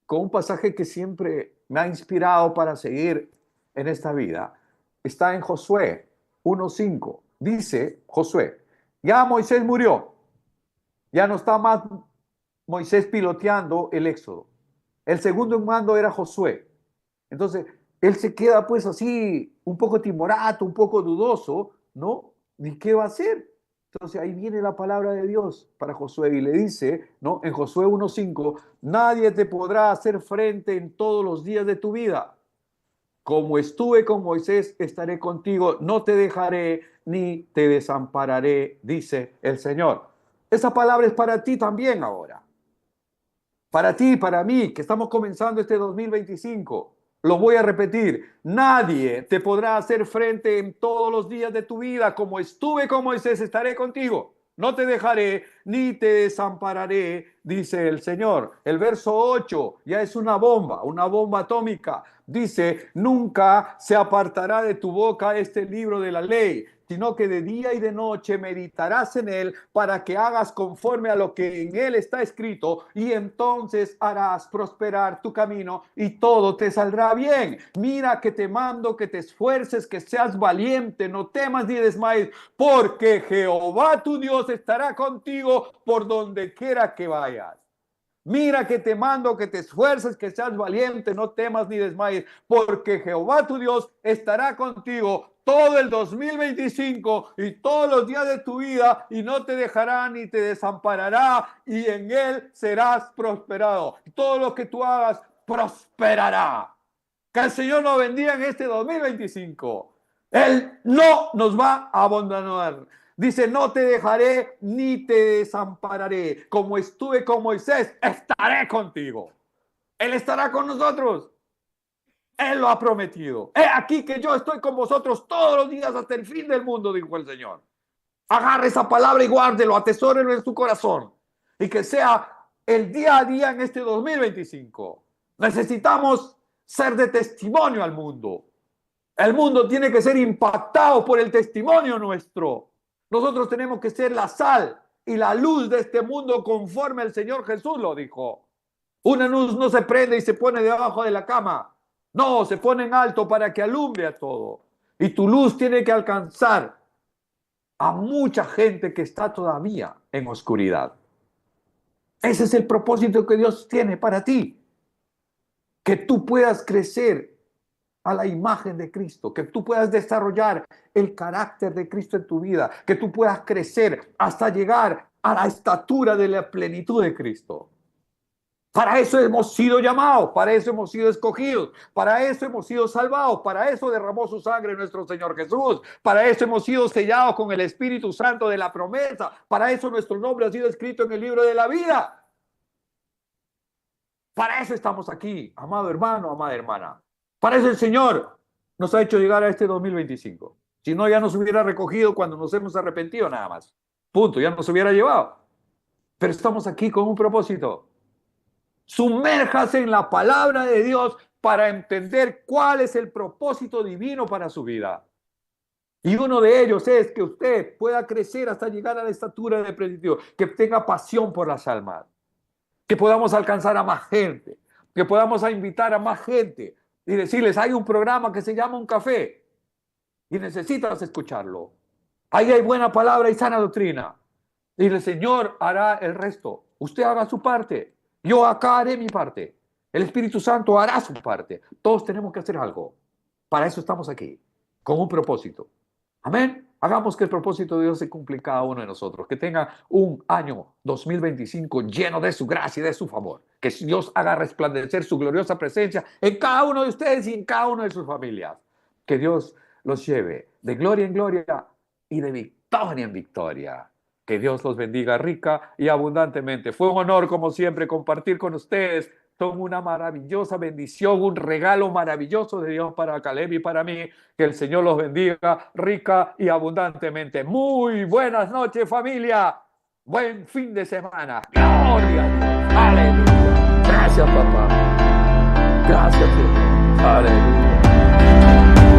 con un pasaje que siempre me ha inspirado para seguir en esta vida. Está en Josué 1:5. Dice Josué: ya Moisés murió, ya no está más Moisés piloteando el éxodo. El segundo en mando era Josué. Entonces, él se queda pues así, un poco timorato, un poco dudoso, ¿no? ¿Ni qué va a hacer? Entonces ahí viene la palabra de Dios para Josué y le dice, ¿no? En Josué 1:5, nadie te podrá hacer frente en todos los días de tu vida. Como estuve con Moisés, estaré contigo, no te dejaré ni te desampararé, dice el Señor. Esa palabra es para ti también ahora. Para ti, para mí, que estamos comenzando este 2025. Lo voy a repetir, nadie te podrá hacer frente en todos los días de tu vida. Como estuve con Moisés, estaré contigo. No te dejaré ni te desampararé, dice el Señor. El verso 8 ya es una bomba atómica. Dice, nunca se apartará de tu boca este libro de la ley, sino que de día y de noche meditarás en él para que hagas conforme a lo que en él está escrito, y entonces harás prosperar tu camino y todo te saldrá bien. Mira que te mando que te esfuerces, que seas valiente, no temas ni desmayes, porque Jehová tu Dios estará contigo por donde quiera que vayas. Mira que te mando que te esfuerces, que seas valiente, no temas ni desmayes, porque Jehová tu Dios estará contigo todo el 2025 y todos los días de tu vida, y no te dejará ni te desamparará, y en él serás prosperado. Todo lo que tú hagas prosperará. Que el Señor nos bendiga en este 2025. Él no nos va a abandonar. Dice, no te dejaré ni te desampararé. Como estuve con Moisés, estaré contigo. Él estará con nosotros. Él lo ha prometido. He aquí que yo estoy con vosotros todos los días hasta el fin del mundo, dijo el Señor. Agarre esa palabra y guárdelo, atesórelo en su corazón. Y que sea el día a día en este 2025. Necesitamos ser de testimonio al mundo. El mundo tiene que ser impactado por el testimonio nuestro. Nosotros tenemos que ser la sal y la luz de este mundo conforme el Señor Jesús lo dijo. Una luz no se prende y se pone debajo de la cama. No, se pone en alto para que alumbre a todo. Y tu luz tiene que alcanzar a mucha gente que está todavía en oscuridad. Ese es el propósito que Dios tiene para ti. Que tú puedas crecer a la imagen de Cristo, que tú puedas desarrollar el carácter de Cristo en tu vida, que tú puedas crecer hasta llegar a la estatura de la plenitud de Cristo. Para eso hemos sido llamados, para eso hemos sido escogidos, para eso hemos sido salvados, para eso derramó su sangre nuestro Señor Jesús, para eso hemos sido sellados con el Espíritu Santo de la promesa, para eso nuestro nombre ha sido escrito en el libro de la vida. Para eso estamos aquí, amado hermano, amada hermana. Para eso el Señor nos ha hecho llegar a este 2025. Si no, ya nos hubiera recogido cuando nos hemos arrepentido nada más. Punto, ya nos hubiera llevado. Pero estamos aquí con un propósito. Sumérjase en la palabra de Dios para entender cuál es el propósito divino para su vida. Y uno de ellos es que usted pueda crecer hasta llegar a la estatura de plenitud, que tenga pasión por las almas, que podamos alcanzar a más gente, que podamos invitar a más gente y decirles, hay un programa que se llama Un Café y necesitas escucharlo. Ahí hay buena palabra y sana doctrina. Y el Señor hará el resto. Usted haga su parte. Yo acá haré mi parte. El Espíritu Santo hará su parte. Todos tenemos que hacer algo. Para eso estamos aquí, con un propósito. Amén. Hagamos que el propósito de Dios se cumpla en cada uno de nosotros. Que tenga un año 2025 lleno de su gracia y de su favor. Que Dios haga resplandecer su gloriosa presencia en cada uno de ustedes y en cada una de sus familias. Que Dios los lleve de gloria en gloria y de victoria en victoria. Que Dios los bendiga rica y abundantemente. Fue un honor, como siempre, compartir con ustedes. Son una maravillosa bendición, un regalo maravilloso de Dios para Caleb y para mí. Que el Señor los bendiga rica y abundantemente. Muy buenas noches, familia. Buen fin de semana. Gloria a Dios. Aleluya. Gracias, papá. Gracias, Señor. Aleluya.